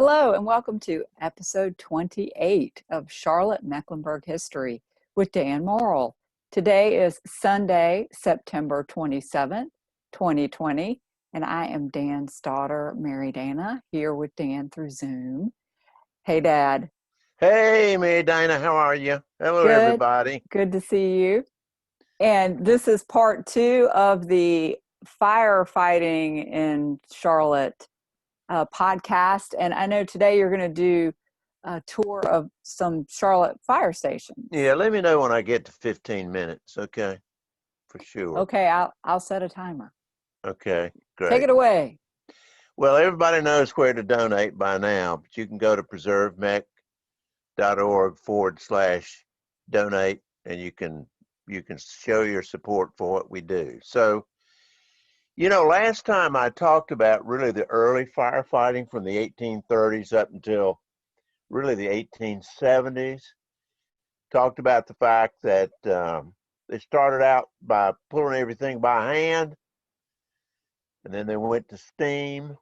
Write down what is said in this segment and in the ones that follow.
Hello, and welcome to episode 28 of Charlotte Mecklenburg History with Dan Morrill. Today is Sunday, September 27th, 2020, and I am Dan's daughter, Mary Dana, here with Dan through Zoom. Hey, Dad. Hey, Mary Dana, how are you? Hello, Good. everybody. Good to see you. And this is part two of the firefighting in Charlotte podcast. And I know today you're going to do a tour of some Charlotte fire stations. Yeah, let me know when I get to 15 minutes, okay? For sure. Okay, I'll set a timer. Okay, great. Take it away. Well, everybody knows where to donate by now, but you can go to preservemec.org/donate, and you can show your support for what we do. So, last time I talked about really the early firefighting from the 1830s up until really the 1870s. Talked about the fact that they started out by pulling everything by hand, and then they went to steam.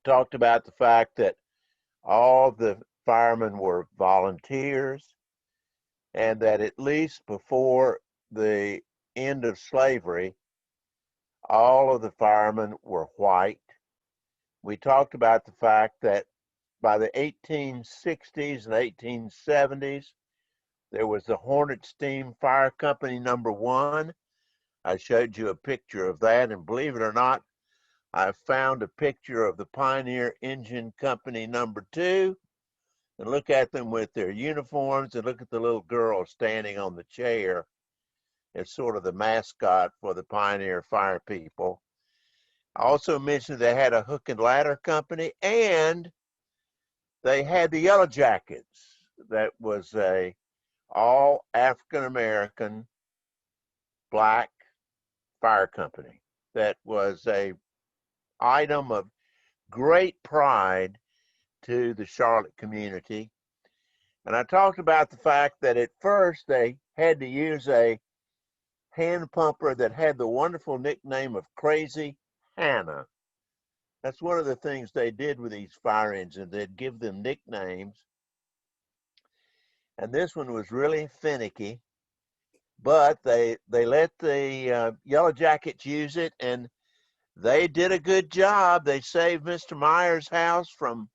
Talked about the fact that all the firemen were volunteers, and that at least before the end of slavery, all of the firemen were white. We talked about the fact that by the 1860s and 1870s, there was the Hornet Steam Fire Company #1. I showed you a picture of that, and believe it or not, I found a picture of the Pioneer Engine Company #2, and look at them with their uniforms, and look at the little girl standing on the chair as sort of the mascot for the Pioneer Fire people. I also mentioned they had a hook and ladder company, and they had the Yellow Jackets. That was a all African-American black fire company. That was a item of great pride to the Charlotte community. And I talked about the fact that at first they had to use a hand pumper that had the wonderful nickname of Crazy Hannah. That's one of the things they did with these fire engines. They'd give them nicknames. And this one was really finicky, but they let the Yellow Jackets use it, and they did a good job. They saved Mr. Myers' house from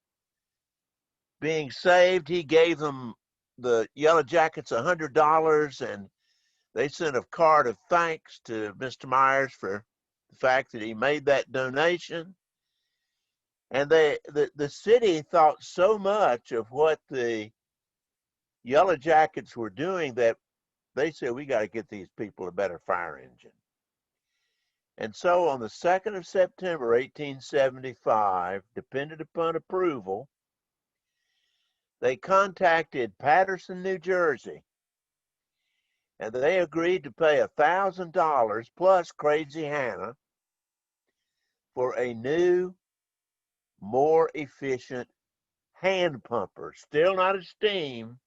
being saved. He gave them, the Yellow Jackets, $100, and they sent a card of thanks to Mr. Myers for the fact that he made that donation. And the city thought so much of what the Yellow Jackets were doing that they said, we got to get these people a better fire engine. And so on the 2nd of September, 1875, dependent upon approval, they contacted Paterson, New Jersey, and they agreed to pay $1,000 plus Crazy Hannah for a new, more efficient hand pumper. Still not a steam,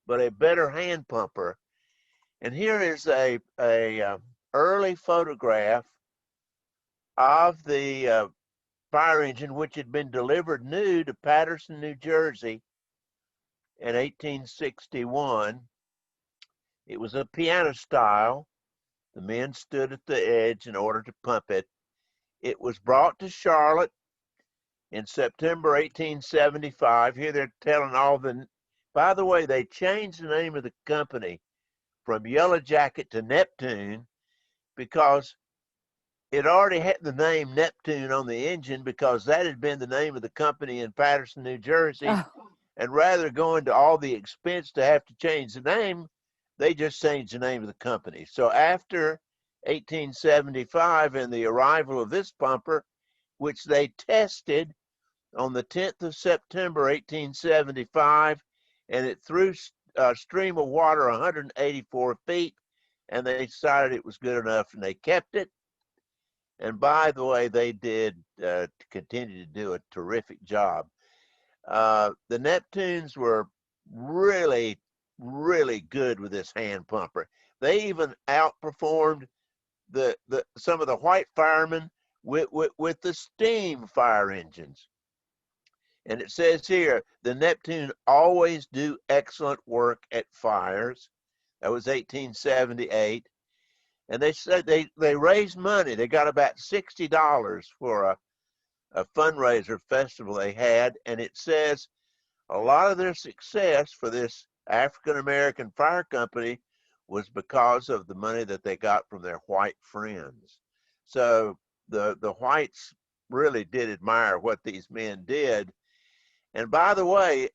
but a better hand pumper. And here is a early photograph of the fire engine, which had been delivered new to Paterson, New Jersey in 1861. It was a piano style. The men stood at the edge in order to pump it. It was brought to Charlotte in September 1875. Here they're telling all the, by the way, they changed the name of the company from Yellow Jacket to Neptune because it already had the name Neptune on the engine, because that had been the name of the company in Paterson, New Jersey. Oh. And rather than going to all the expense to have to change the name, they just changed the name of the company. So after 1875 and the arrival of this pumper, which they tested on the 10th of September, 1875, and it threw a stream of water 184 feet, and they decided it was good enough, and they kept it. And by the way, they did continue to do a terrific job. The Neptunes were really, really good with this hand pumper. They even outperformed some of the white firemen with the steam fire engines. And it says here, the Neptune always do excellent work at fires. That was 1878. And they said they raised money. They got about $60 for a fundraiser festival they had. And it says a lot of their success for this African-American fire company was because of the money that they got from their white friends. So the whites really did admire what these men did. And by the way,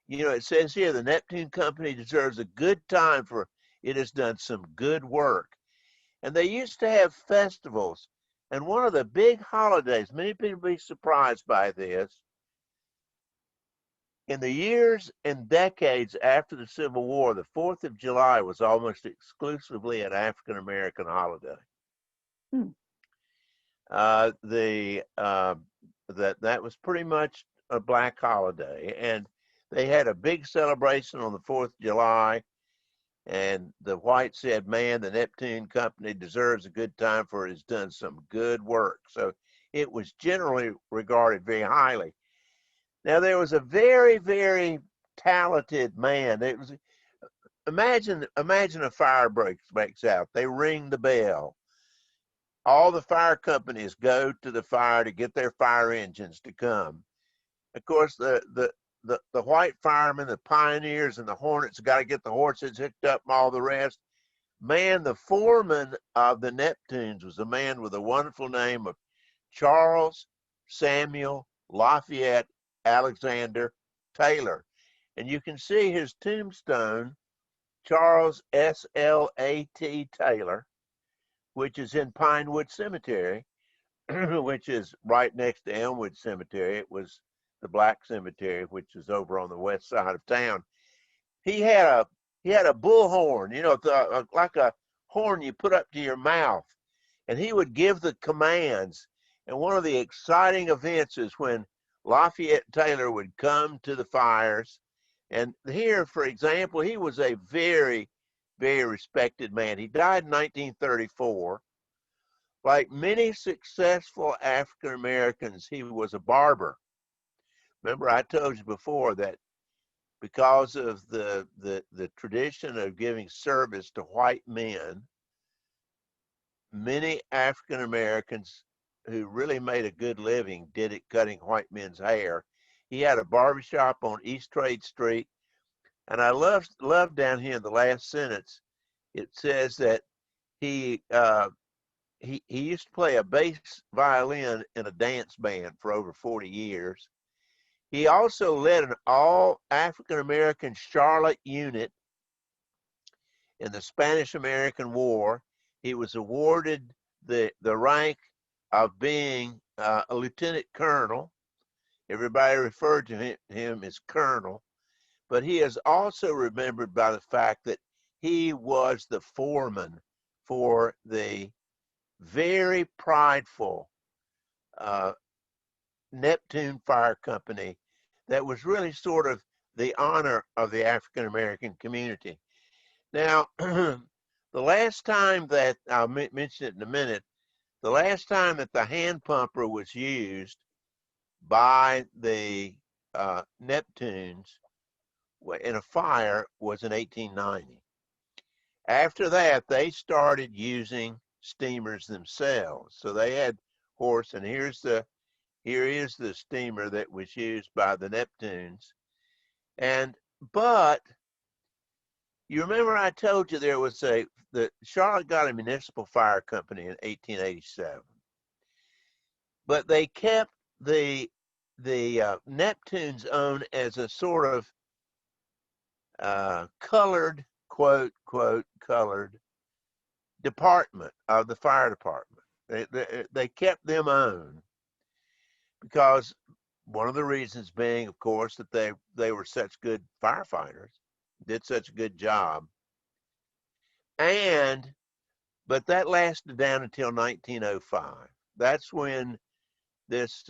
you know, it says here, the Neptune Company deserves a good time for it has done some good work. And they used to have festivals. And one of the big holidays, many people be surprised by this, in the years and decades after the Civil War, the 4th of July was almost exclusively an African American holiday. Hmm. That was pretty much a black holiday, and they had a big celebration on the 4th of July. And the white said, "Man, the Neptune Company deserves a good time for it has done some good work." So it was generally regarded very highly. Now there was a very, very talented man. It was imagine a fire breaks out. They ring the bell. All the fire companies go to the fire to get their fire engines to come. Of course, the white firemen, the pioneers, and the hornets got to get the horses hooked up and all the rest. Man, the foreman of the Neptunes was a man with a wonderful name of Charles Samuel Lafayette Alexander Taylor. And you can see his tombstone, Charles S.L.A.T. Taylor, which is in Pinewood Cemetery, which is right next to Elmwood Cemetery. It was the Black Cemetery, which is over on the west side of town. He had a bullhorn, you know, like a horn you put up to your mouth, and he would give the commands. And one of the exciting events is when Lafayette Taylor would come to the fires. And here, for example, he was a very, very respected man. He died in 1934. Like many successful African Americans, he was a barber. Remember, I told you before that because of the tradition of giving service to white men, many African Americans who really made a good living did it cutting white men's hair. He had a barbershop on East Trade Street, and I love down here in the last sentence. It says that he used to play a bass violin in a dance band for over 40 years. He also led an all African American Charlotte unit in the Spanish-American War. He was awarded the rank of being a lieutenant colonel. Everybody referred to him as colonel, but he is also remembered by the fact that he was the foreman for the very prideful Neptune Fire Company that was really sort of the honor of the African American community. Now, the last time that, I'll mention it in a minute, the last time that the hand pumper was used by the Neptunes in a fire was in 1890. After that, they started using steamers themselves. So they had horse, and here is the steamer that was used by the Neptunes. But you remember I told you there was the Charlotte got a municipal fire company in 1887, but they kept the Neptunes own as a sort of colored, quote colored department of the fire department. They kept them owned because one of the reasons being, of course, that they were such good firefighters, did such a good job. But that lasted down until 1905. That's when this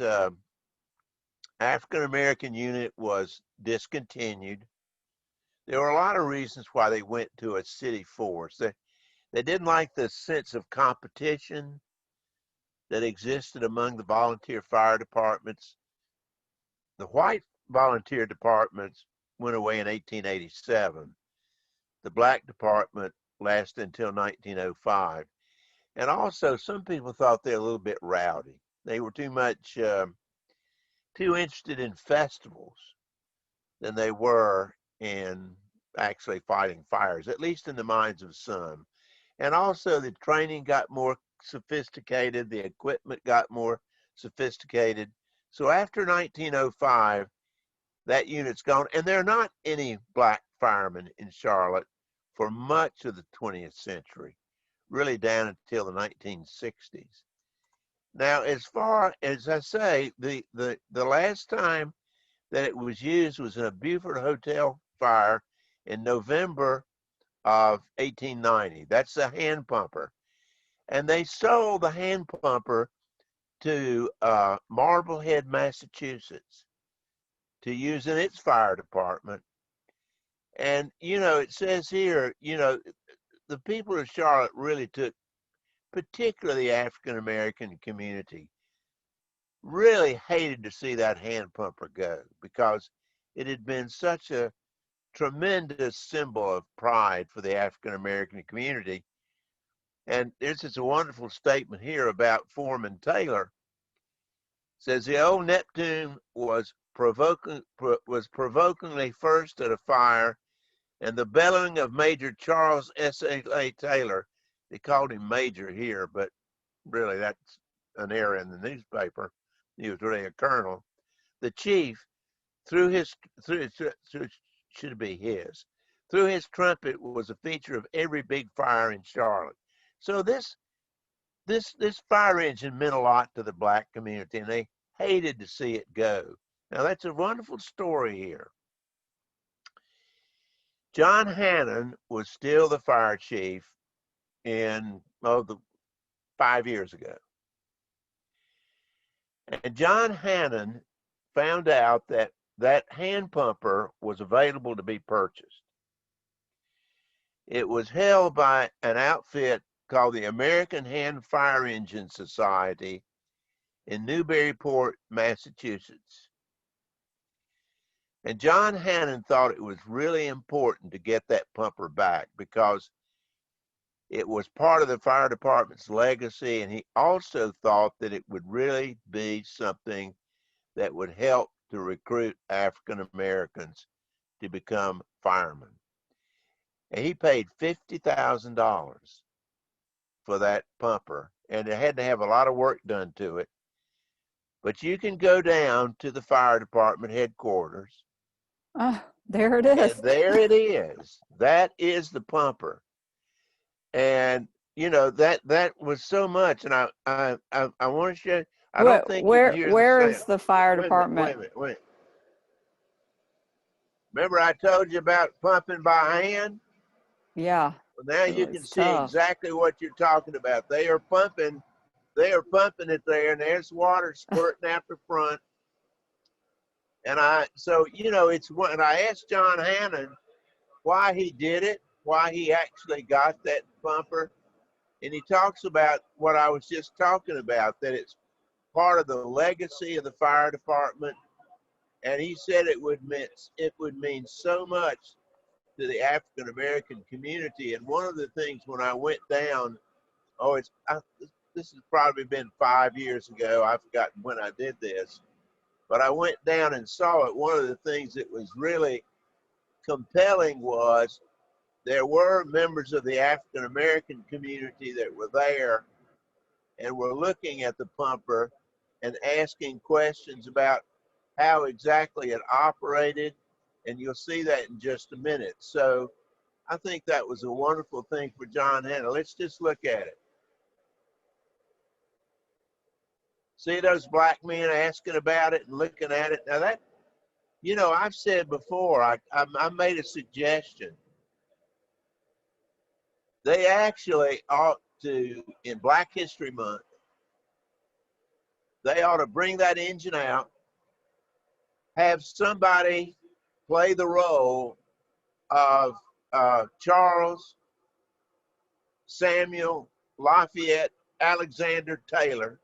African American unit was discontinued. There were a lot of reasons why they went to a city force. They didn't like the sense of competition that existed among the volunteer fire departments. the white volunteer departments went away in 1887. The black department lasted until 1905. And also, some people thought they were a little bit rowdy. They were too interested in festivals than they were in actually fighting fires, at least in the minds of some. And also, the training got more sophisticated, the equipment got more sophisticated. So after 1905, that unit's gone, and there are not any black firemen in Charlotte for much of the 20th century, really down until the 1960s. Now, as far as I say, the last time that it was used was in a Beaufort Hotel fire in November of 1890. That's a hand pumper. And they sold the hand pumper to Marblehead, Massachusetts, to use in its fire department. And, it says here, the people of Charlotte really took, particularly the African American community, really hated to see that hand pumper go because it had been such a tremendous symbol of pride for the African American community. And this is a wonderful statement here about Foreman Taylor. It says the old Neptune was provokingly first at a fire, and the bellowing of Major Charles S.A. Taylor, they called him Major here, but really that's an error in the newspaper. He was really a colonel. The chief, through should be his, through his trumpet was a feature of every big fire in Charlotte. So this fire engine meant a lot to the black community, and they hated to see it go. Now that's a wonderful story here. John Hannon was still the fire chief in 5 years ago. And John Hannon found out that that hand pumper was available to be purchased. It was held by an outfit called the American Hand Fire Engine Society in Newburyport, Massachusetts. And John Hannon thought it was really important to get that pumper back because it was part of the fire department's legacy, and he also thought that it would really be something that would help to recruit African Americans to become firemen. And he paid $50,000 for that pumper, and it had to have a lot of work done to it. But you can go down to the fire department headquarters. Oh, there it is. And there it is. That is the pumper. And that was so much. And I want to show. I don't think you can hear where the is sound. the fire Wait a department? minute. Remember I told you about pumping by hand? Yeah. Well, now you can It's see tough. exactly what you're talking about. They are pumping it there, and there's water squirting out the front. And it's when I asked John Hannon why he did it, why he actually got that pumper. And he talks about what I was just talking about, that it's part of the legacy of the fire department. And he said it would mean so much to the African American community. And one of the things when I went down, this has probably been 5 years ago. I've forgotten when I did this, but I went down and saw it. One of the things that was really compelling was there were members of the African American community that were there and were looking at the pumper and asking questions about how exactly it operated. And you'll see that in just a minute. So I think that was a wonderful thing for John Hannon. Let's just look at it. See those black men asking about it and looking at it. Now that, I've said before, I made a suggestion. They actually ought to, in Black History Month, they ought to bring that engine out, have somebody play the role of Charles, Samuel, Lafayette, Alexander Taylor,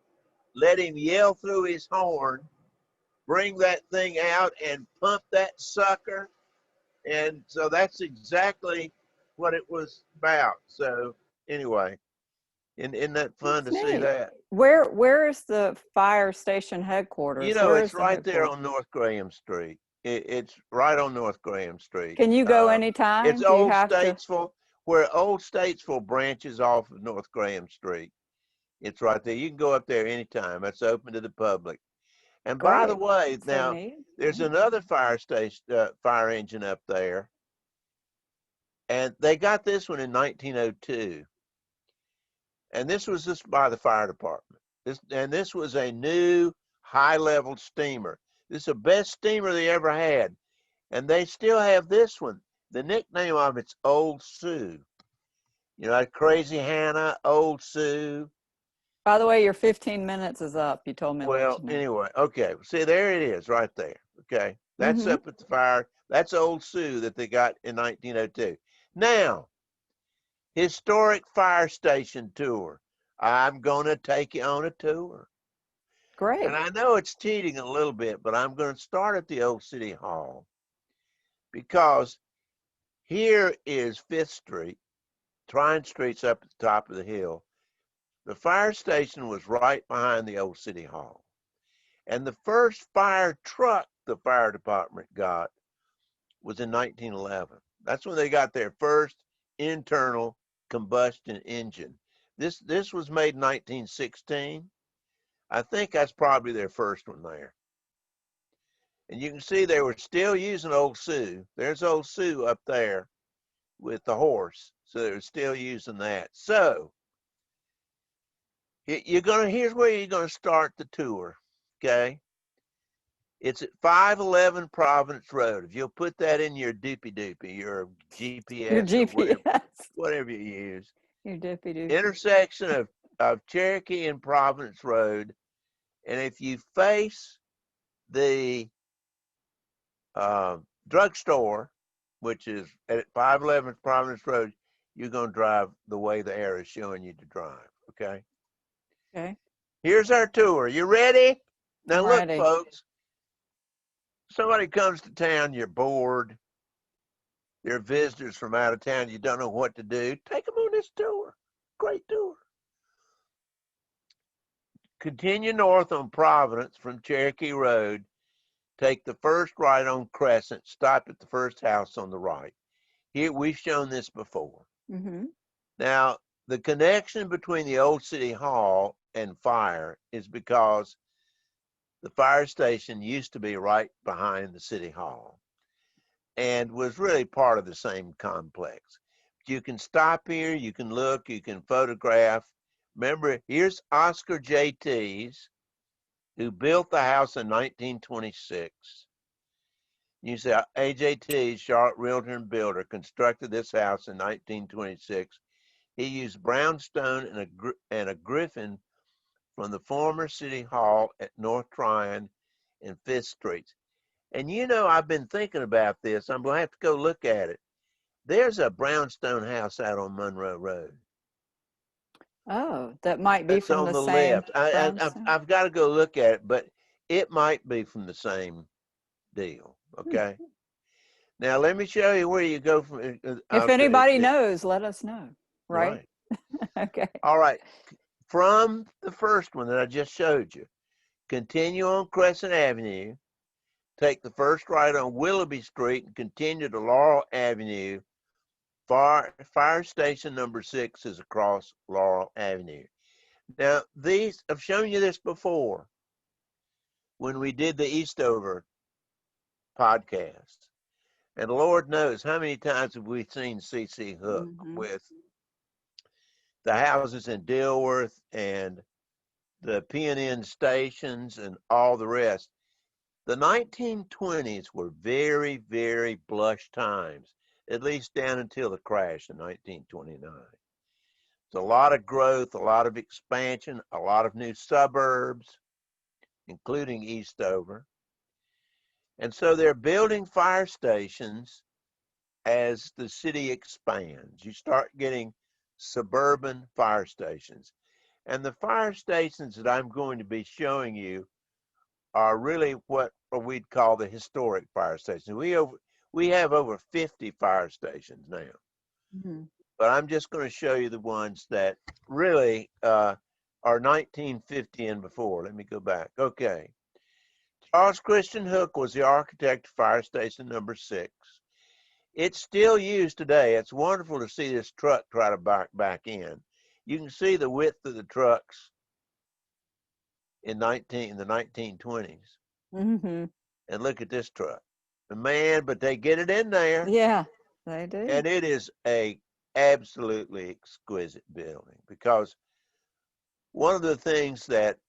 let him yell through his horn bring that thing out and pump that sucker. And so that's exactly what it was about. So anyway, isn't that fun to That's see neat. that? Where is the fire station You headquarters? know, Where it's is the right there headquarters? on North Graham Street. It's right on North Graham Street. Can you go It's anytime? Do you Old have to? Statesville, where Old Statesville branches off of North Graham Street. It's right there. You can go up there anytime. It's open to the public. And by the Great. way, That's so now neat. there's Yeah. another fire station, fire engine up there, and they got this one in 1902. And this was just by the fire department. This was a new high-level steamer. This is the best steamer they ever had, and they still have this one. The nickname of it's Old Sue. You know, like Crazy Hannah, Old Sue. By the way, your 15 minutes is up. You told me to let Well, you know. anyway, okay. See, there it is, right there. Okay, that's Mm-hmm. up at the fire. That's Old Sue that they got in 1902. Now, historic fire station tour. I'm gonna take you on a tour. And Great. I know it's cheating a little bit, but I'm going to start at the old city hall because here is Fifth Street. Trine Street's up at the top of the hill. The fire station was right behind the old city hall. And the first fire truck the fire department got was in 1911. That's when they got their first internal combustion engine. This was made in 1916. I think that's probably their first one there. And you can see they were still using Old Sue. There's Old Sue up there with the horse. So they're still using that. So here's where you're gonna start the tour. Okay. It's at 511 Providence Road. If you'll put that in your doopy doopy, your Your GPS or GPS. whatever you use. Your dippy doopy. Intersection of Cherokee and Providence Road. And if you face the drugstore, which is at 511 Providence Road, you're going to drive the way the arrow is showing you to drive. Okay. Okay. Here's our tour. You ready? Now I'm look, ready. folks. Somebody comes to town, you're bored. There are visitors from out of town. You don't know what to do. Take them on this tour. Great tour. Continue north on Providence from Cherokee Road. Take the first right on Crescent. Stop at the first house on the right. Here, we've shown this before. Mm-hmm. Now, the connection between the old city hall and fire is because the fire station used to be right behind the city hall and was really part of the same complex. You can stop here, you can look, you can photograph. Remember, here's Oscar J.T.'s, who built the house in 1926. You say AJT, Charlotte Realtor and Builder, constructed this house in 1926. He used brownstone and a griffin from the former city hall at North Tryon and Fifth Streets. And you know, I've been thinking about this. I'm going to have to go look at it. There's a brownstone house out on Monroe Road. Oh, that might be That's from on the the same left. brownstone. I've got to go look at it, but it might be from the same deal. Hmm. Okay. Now let me show you where you go from. If anybody knows, let us know. Right? Right. Okay. All right. From the first one that I just showed you, continue on Crescent Avenue, take the first right on Willoughby Street and continue to Laurel Avenue. Fire station number 6 is across Laurel Avenue. Now, I've shown you this before when we did the Eastover podcast. And Lord knows how many times have we seen CC Hook with the houses in Dilworth and the PNN stations and all the rest. The 1920s were very, very blush times, at least down until the crash in 1929. It's a lot of growth, a lot of expansion, a lot of new suburbs, including Eastover. And so they're building fire stations as the city expands. You start getting suburban fire stations. And the fire stations that I'm going to be showing you are really what we'd call the historic fire stations. We have over 50 fire stations now, Mhm. but I'm just going to show you the ones that really are 1950 and before. Let me go back. Okay. Charles Christian Hook was the architect of fire station number 6. It's still used today. It's wonderful to see this truck try to back in. You can see the width of the trucks in the 1920s. Mhm. And look at this truck. Man, but they get it in there. Yeah, they do. And it is a absolutely exquisite building, because one of the things that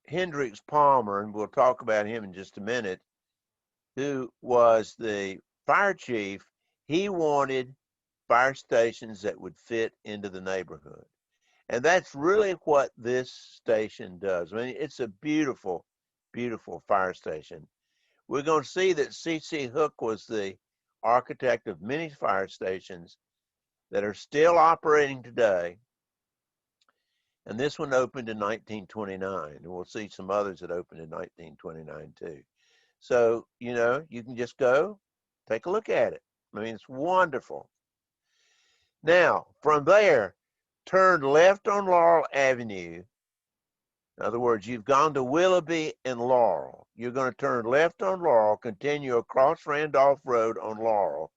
Hendricks Palmer, and we'll talk about him in just a minute, who was the fire chief, he wanted fire stations that would fit into the neighborhood. And that's really what this station does. I mean, it's a beautiful, beautiful fire station. We're going to see that C.C. Hook was the architect of many fire stations that are still operating today. And this one opened in 1929. And we'll see some others that opened in 1929 too. So, you can just go take a look at it. I mean, it's wonderful. Now, from there, turn left on Laurel Avenue. In other words, you've gone to Willoughby and Laurel. You're going to turn left on Laurel, continue across Randolph Road on Laurel,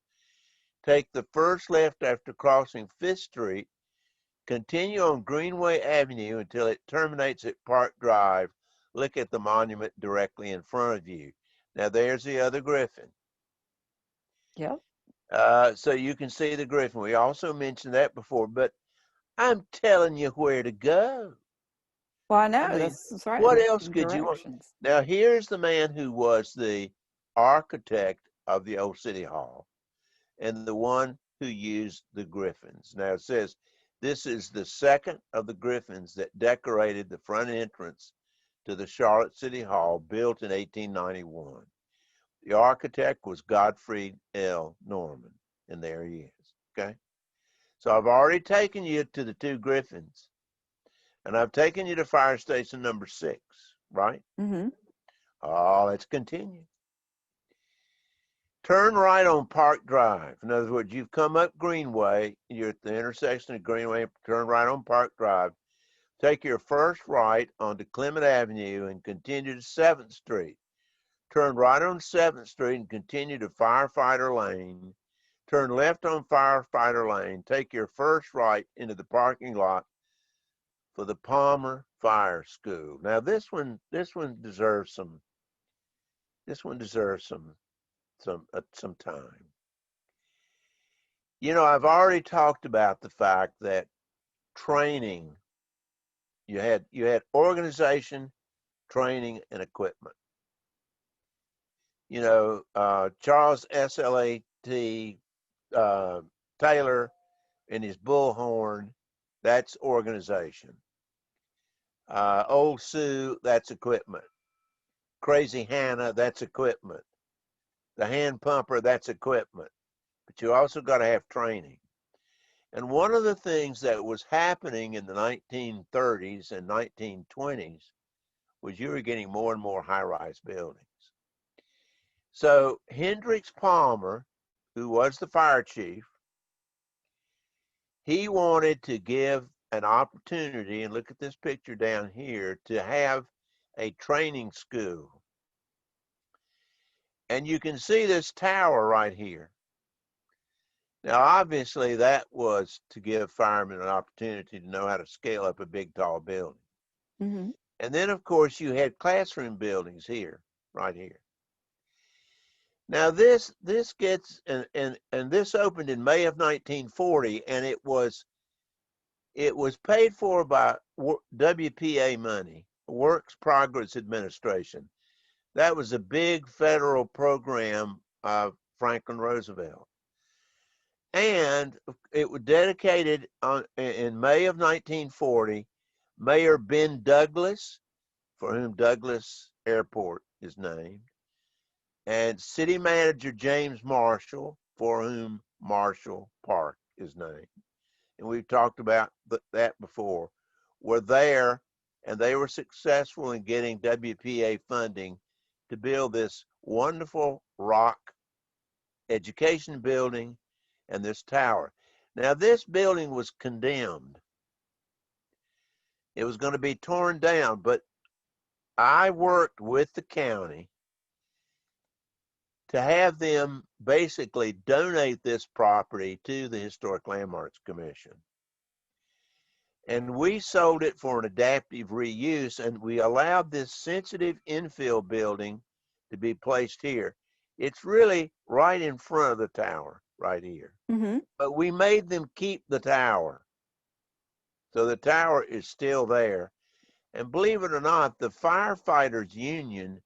take the first left after crossing 5th Street, continue on Greenway Avenue until it terminates at Park Drive. Look at the monument directly in front of you. Now, there's the other Griffin. Yep. So you can see the Griffin. We also mentioned that before, but I'm telling you where to go. Well, I I know mean, that's right. what else could you want? Directions. Now, here's the man who was the architect of the old City Hall and the one who used the Griffins. Now, it says this is the second of the Griffins that decorated the front entrance to the Charlotte City Hall, built in 1891. The architect was Godfrey L. Norman, and there he is. Okay. So I've already taken you to the 2 Griffins. And I've taken you to fire station number 6, right? Mm-hmm. Oh, let's continue. Turn right on Park Drive. In other words, you've come up Greenway, you're at the intersection of Greenway, turn right on Park Drive. Take your first right onto Clement Avenue and continue to 7th Street. Turn right on 7th Street and continue to Firefighter Lane. Turn left on Firefighter Lane. Take your first right into the parking lot for the Palmer Fire School. Now this one deserves some some time. I've already talked about the fact that training, you had organization, training, and equipment. Charles S.L.A.T. Taylor and his bullhorn, that's organization. Old Sue, that's equipment. Crazy Hannah, that's equipment. The hand pumper, that's equipment. But you also got to have training. And one of the things that was happening in the 1930s and 1920s was you were getting more and more high-rise buildings. So Hendricks Palmer, who was the fire chief, he wanted to give an opportunity, and look at this picture down here, to have a training school. And you can see this tower right here. Now, obviously, that was to give firemen an opportunity to know how to scale up a big, tall building. Mm-hmm. And then, of course, you had classroom buildings here, right here. Now, this gets, and this opened in May of 1940, and it was paid for by WPA money, Works Progress Administration. That was a big federal program of Franklin Roosevelt. And it was dedicated in May of 1940. Mayor Ben Douglas, for whom Douglas Airport is named, and city manager James Marshall, for whom Marshall Park is named. And we've talked about that before, were there and they were successful in getting WPA funding to build this wonderful rock education building and this tower. Now, this building was condemned. It was going to be torn down, but I worked with the county to have them basically donate this property to the Historic Landmarks Commission. And we sold it for an adaptive reuse, and we allowed this sensitive infill building to be placed here. It's really right in front of the tower, right here. Mm-hmm. But we made them keep the tower. So the tower is still there. And believe it or not, the firefighters union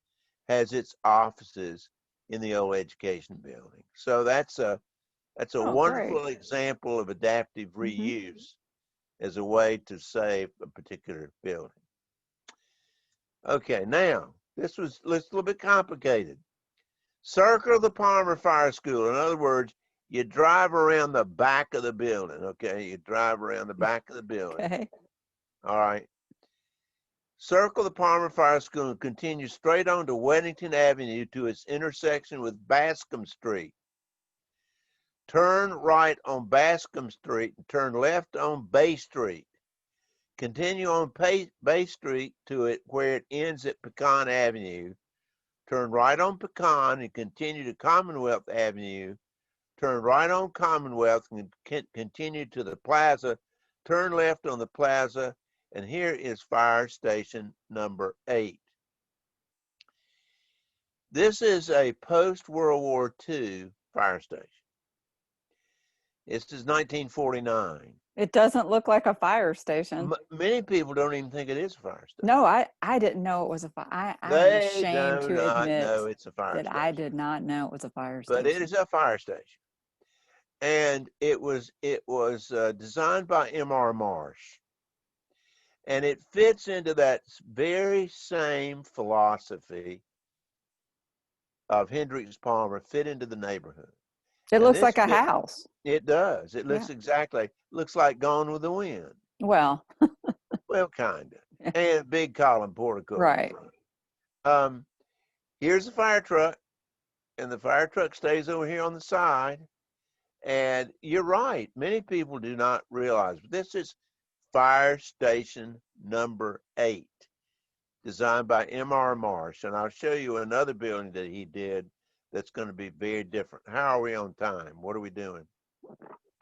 has its offices in the old education building. So that's a wonderful example of adaptive reuse as a way to save a particular building. Okay, now this was a little bit complicated. Circle the Palmer Fire School. In other words, you drive around the back of the building. Okay, you drive around the back of the building. Okay. All right. Circle the Palmer Fire School and continue straight on to Weddington Avenue to its intersection with Bascom Street. Turn right on Bascom Street and turn left on Bay Street. Continue on Bay Street to it where it ends at Pecan Avenue. Turn right on Pecan and continue to Commonwealth Avenue. Turn right on Commonwealth and continue to the plaza. Turn left on the plaza, and here is fire station number 8. This is a post-World War II fire station. This is 1949. It doesn't look like a fire station. Many people don't even think it is a fire station. No, I didn't know it was a fire. I'm They ashamed do to not admit know it's a fire that station. I did not know it was a fire But station. it is a fire station. And it was designed by M.R. Marsh. And it fits into that very same philosophy of Hendricks Palmer, fit into the neighborhood. It looks like a house. It does. It looks looks like Gone with the Wind. Well. Well, kind of. And big column portico. Right. Here's the fire truck, and the fire truck stays over here on the side. And you're right. Many people do not realize, but this is fire station number 8, designed by M.R. Marsh. And I'll show you another building that he did that's going to be very different. How are we on time? What are we doing?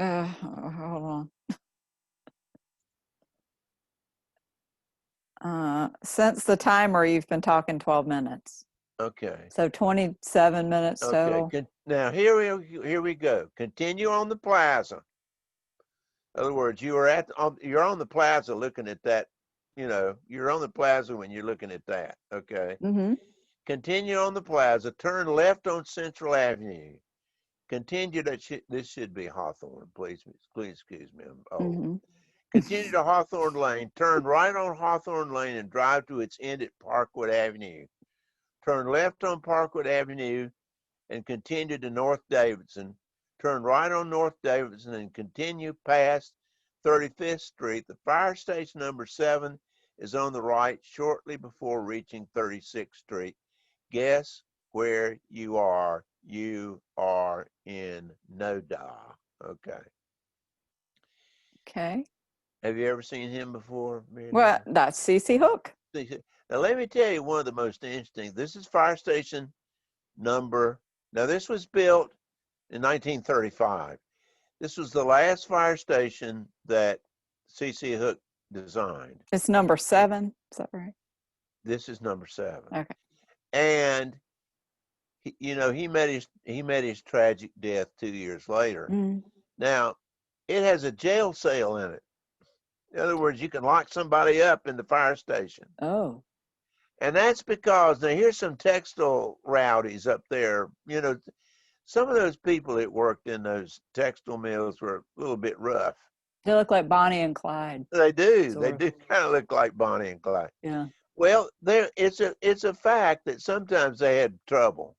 Hold on. Since the timer, you've been talking 12 minutes. Okay. So 27 minutes total. Okay. Now here we go. Continue on the plaza. In other words, you're on the plaza looking at that. You know, you're on the plaza when you're looking at that. Okay. Mm-hmm. Continue on the plaza. Turn left on Central Avenue. Continue to this should be Hawthorne. Please excuse me. I'm old. Mm-hmm. Continue to Hawthorne Lane. Turn right on Hawthorne Lane and drive to its end at Parkwood Avenue. Turn left on Parkwood Avenue and continue to North Davidson. Turn right on North Davidson and continue past 35th Street. The fire station number 7 is on the right shortly before reaching 36th Street. Guess where you are? You are in Noda. Okay. Okay. Have you ever seen him before, Mary? Well, that's C.C. Hook. Now, let me tell you one of the most interesting. This is fire station number. Now, this was built in 1935. This was the last fire station that C.C. Hook designed. It's number 7. Is that right? This is number 7. Okay. And he met his tragic death 2 years later. Mm. Now, it has a jail cell in it. In other words, you can lock somebody up in the fire station. Oh. And that's because, now here's some textile rowdies up there. You know, some of those people that worked in those textile mills were a little bit rough. They look like Bonnie and Clyde. They do. They do kind of look like Bonnie and Clyde. Yeah. Well, it's a fact that sometimes they had trouble.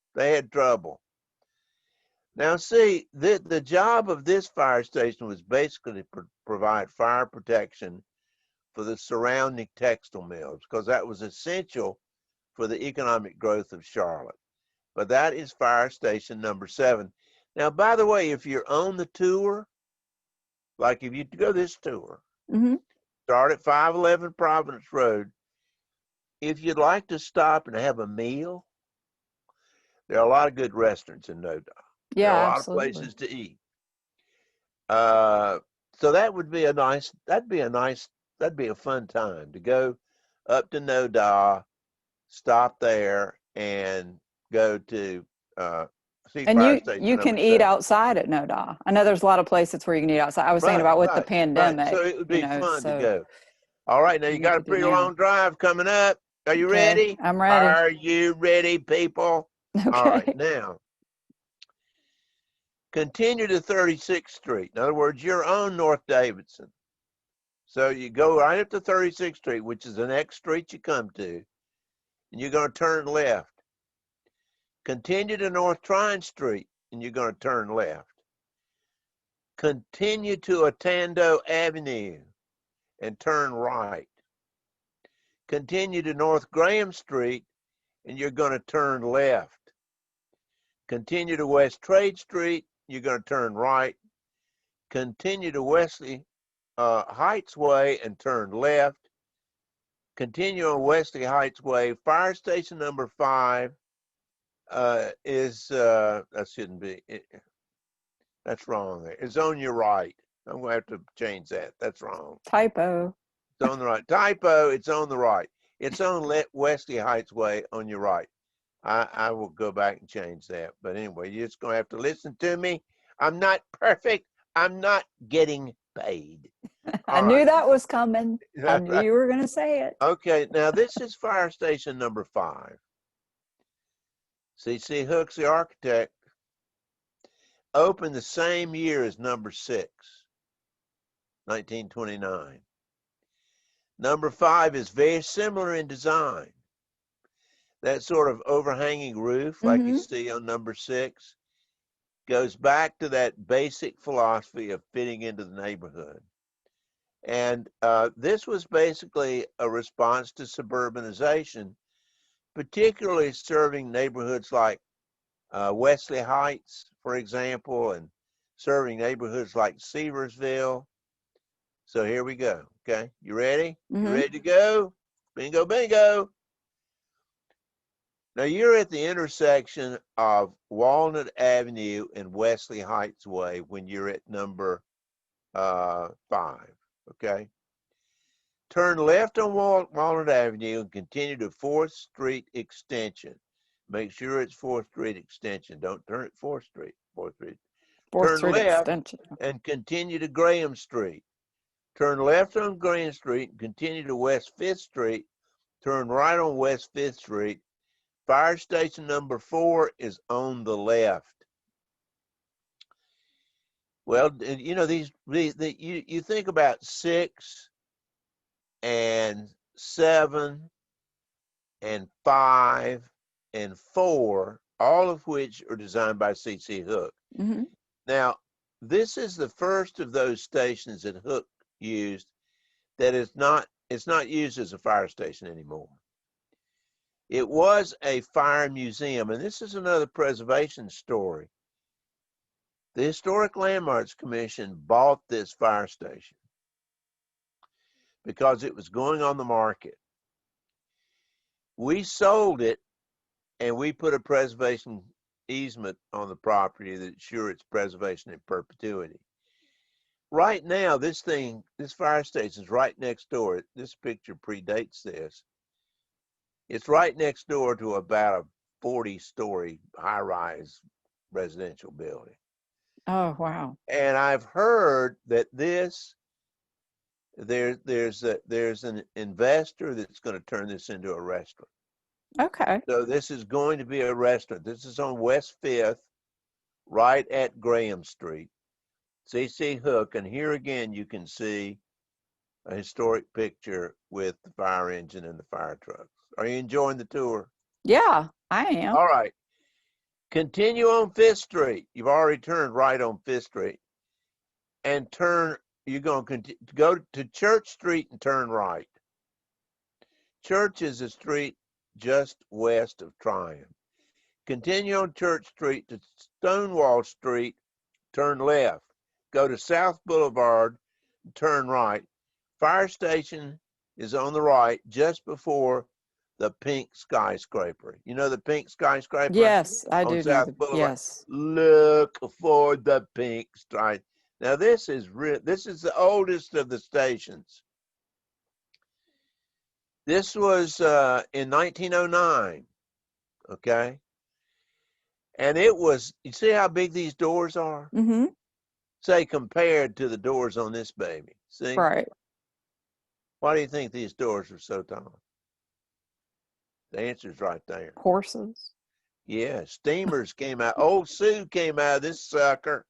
Now, see, the job of this fire station was basically to provide fire protection for the surrounding textile mills because that was essential for the economic growth of Charlotte. But that is fire station number 7. Now, by the way, if you're on the tour, like if you go this tour, start at 511 Providence Road, if you'd like to stop and have a meal, there are a lot of good restaurants in Noda. Yeah, there are a lot absolutely. of places to eat. So that would be that'd be a fun time to go up to Noda, stop there, and go to see And fire you station you number can eat 7. outside at Noda. I know there's a lot of places where you can eat outside. I was thinking about with the Right. So pandemic, it would be fun to so go. All right, now you you got a could do pretty now. long drive coming up. Are you Okay, ready? I'm ready. Are you ready, people? All right, Okay. now continue to 36th Street. In other words, you're on North Davidson. So you go right up to 36th Street, which is the next street you come to, and you're going to turn left. Continue to North Trine Street, and you're going to turn left. Continue to Otando Avenue and turn right. Continue to North Graham Street, and you're going to turn left. Continue to West Trade Street, you're going to turn right. Continue to Wesley Heights Way and turn left. Continue on Wesley Heights Way. Fire station number 5 that shouldn't be, that's wrong there. It's on your right. I'm going to have to change that. That's wrong. Typo. It's on the right. Typo, it's on the right. It's on Wesley Heights Way on your right. I will go back and change that. But anyway, you're just going to have to listen to me. I'm not perfect. I'm not getting paid. I knew that was coming. I knew you were going to say it. Okay, now this is fire station number 5. C.C. Hooks, the architect, opened the same year as number 6, 1929. Number 5 is very similar in design. That sort of overhanging roof, like you see on number 6, goes back to that basic philosophy of fitting into the neighborhood. And this was basically a response to suburbanization, particularly serving neighborhoods like Wesley Heights, for example, and serving neighborhoods like Seversville. So here we go. Okay, you ready? You ready to go? Bingo, bingo. Now you're at the intersection of Walnut Avenue and Wesley Heights Way when you're at number 5. Okay. Turn left on Walnut Avenue and continue to 4th Street Extension. Make sure it's 4th Street Extension. Don't turn at 4th Street. 4th Street. 4th Turn Street left Extension. and continue to Graham Street. Turn left on Graham Street and continue to West 5th Street. Turn right on West 5th Street. Fire station number 4 is on the left. Well, you know, you think about 6 and 7 and 5 and 4, all of which are designed by C.C. Hook. Now, this is the first of those stations that Hook used that it's not used as a fire station anymore. It was a fire museum, and this is another preservation story. The Historic Landmarks Commission bought this fire station because it was going on the market. We sold it, and we put a preservation easement on the property that ensures its preservation in perpetuity. Right now, this fire station is right next door. This picture predates this. It's right next door to about a 40-story high-rise residential building. Oh, wow. And I've heard that there's an investor that's going to turn this into a restaurant. Okay. So this is going to be a restaurant. This is on West 5th, right at Graham Street. C.C. Hook, and here again you can see a historic picture with the fire engine and the fire trucks. Are you enjoying the tour? Yeah, I am. All right. Continue on 5th Street. You've already turned right on 5th Street. And you're going to go to Church Street and turn right. Church is a street just west of Tryon. Continue on Church Street to Stonewall Street, turn left. Go to South Boulevard, turn right. Fire station is on the right, just before the pink skyscraper. You know the pink skyscraper Yes, I on do know South the, Boulevard? yes. Look for the pink stripe. Now this is the oldest of the stations. This was in 1909, okay? And it was, you see how big these doors are? Mm-hmm. Say compared to the doors on this baby. See? Right. Why do you think these doors are so tall? The answer's right there. Horses. Yeah, steamers came out. Old Sue came out of this sucker.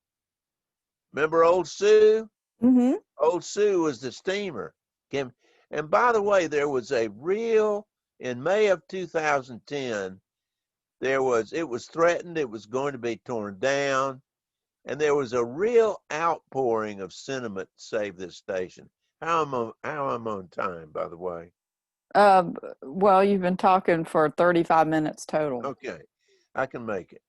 Remember Old Sue? Mm-hmm. Old Sue was the steamer. Came, and by the way, there was a real, in May of 2010, it was threatened it was going to be torn down, and there was a real outpouring of sentiment to save this station. How am I on time, by the way? Well, you've been talking for 35 minutes total. Okay, I can make it.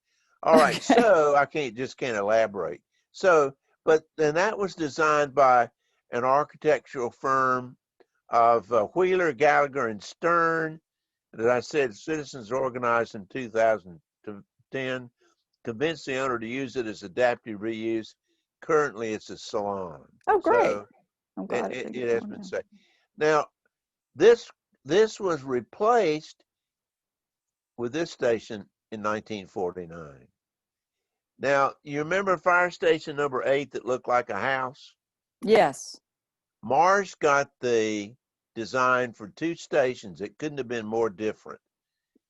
All right, Okay. so I can't elaborate. So, but then that was designed by an architectural firm of Wheeler, Gallagher, and Stern. As I said, citizens organized in 2010, convinced the owner to use it as adaptive reuse. Currently, it's a salon. Oh, great. So I'm it, glad it it, didn't it get has torn been down. said. Now, this was replaced with this station in 1949. Now, you remember fire station number 8 that looked like a house? Yes, Marsh got the design for 2 stations. It couldn't have been more different.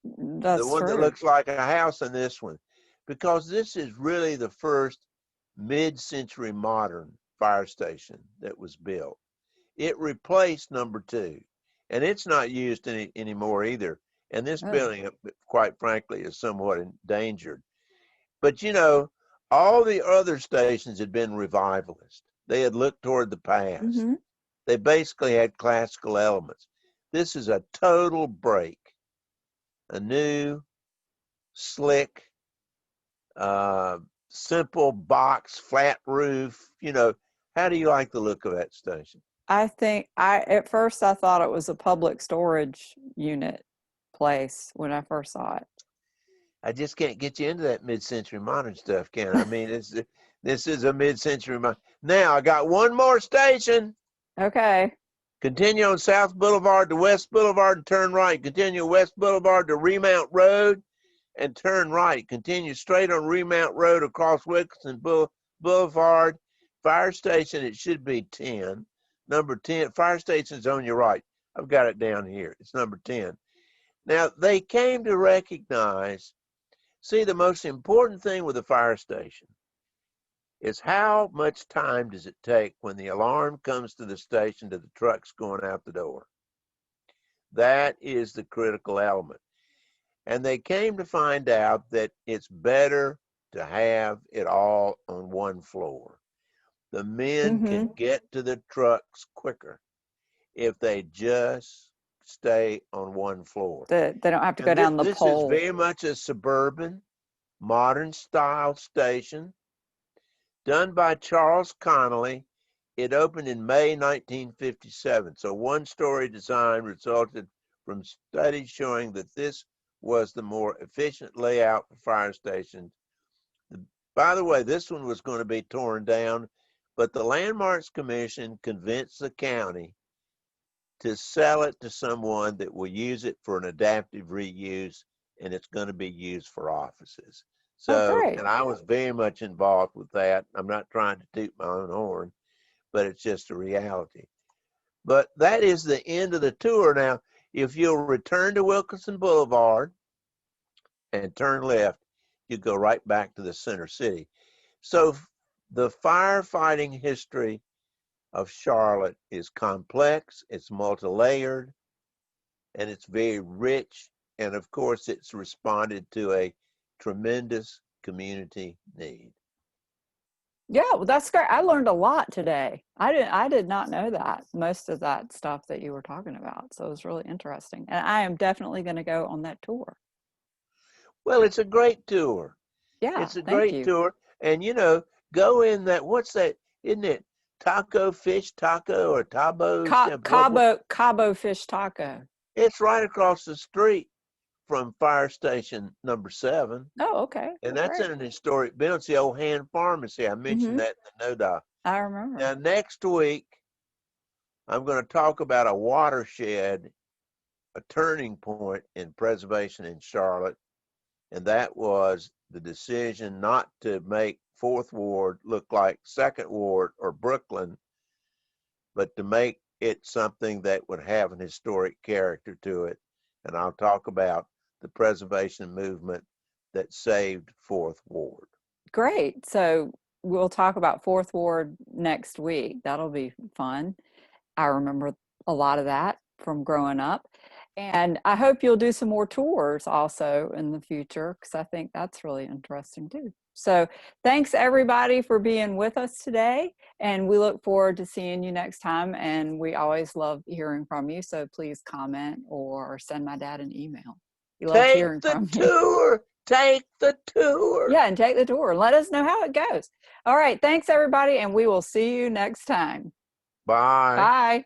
The that's one that true. looks like a house and this one, because this is really the first mid-century modern fire station that was built. It replaced number 2, and it's not used anymore either. And this Oh. building, quite frankly, is somewhat endangered. But you know, all the other stations had been revivalist. They had looked toward the past. Mm-hmm. They basically had classical elements. This is a total break, a new, slick, simple box, flat roof. You know, how do you like the look of that station? At first I thought it was a public storage unit place when I first saw it. I just can't get you into that mid-century modern stuff, can I? I mean, this is a mid-century modern. Now I got one more station. Okay. Continue on South Boulevard to West Boulevard and turn right. Continue West Boulevard to Remount Road and turn right. Continue straight on Remount Road across Wilkinson Boulevard. Fire station, it should be 10. Number 10, fire station's on your right. I've got it down here. It's number 10. Now, they came to recognize, see, the most important thing with a fire station is how much time does it take when the alarm comes to the station to the trucks going out the door. That is the critical element. And they came to find out that it's better to have it all on one floor. The men Mm-hmm. can get to the trucks quicker if they just stay on one floor. They don't have to go And down the this is pole. very much a suburban, modern style station done by Charles Connolly. It opened in May 1957. So one-story design resulted from studies showing that this was the more efficient layout for fire stations. By the way, this one was going to be torn down, but the Landmarks Commission convinced the county to sell it to someone that will use it for an adaptive reuse, and it's going to be used for offices. Oh, So, great. and I was very much involved with that. I'm not trying to toot my own horn, but it's just a reality. But that is the end of the tour. Now, if you'll return to Wilkinson Boulevard and turn left, you go right back to the center city. So the firefighting history of Charlotte is complex, it's multi-layered, and it's very rich. And of course, it's responded to a tremendous community need. Yeah, well, that's great. I learned a lot today. I did not know that, most of that stuff that you were talking about. So it was really interesting. And I am definitely going to go on that tour. Well, it's a great tour. Yeah, It's a thank great you. tour. And, go in that, what's that? Isn't it taco, fish taco, or tabo? Cabo fish taco. It's right across the street from Fire Station number 7. Oh, okay. And Well, that's in great. an historic building. It's the old hand pharmacy. I mentioned Mm-hmm. that in the NODA. I remember. Now, next week, I'm going to talk about a watershed, a turning point in preservation in Charlotte. And that was the decision not to make Fourth Ward look like Second Ward or Brooklyn, but to make it something that would have an historic character to it. And I'll talk about the preservation movement that saved Fourth Ward. Great. So we'll talk about Fourth Ward next week. That'll be fun. I remember a lot of that from growing up. And I hope you'll do some more tours also in the future, because I think that's really interesting too. So thanks everybody for being with us today. And we look forward to seeing you next time. And we always love hearing from you. So please comment or send my dad an email. He loves Take hearing the from me. tour. Take the tour. Yeah, and take the tour. Let us know how it goes. All right. Thanks everybody. And we will see you next time. Bye. Bye.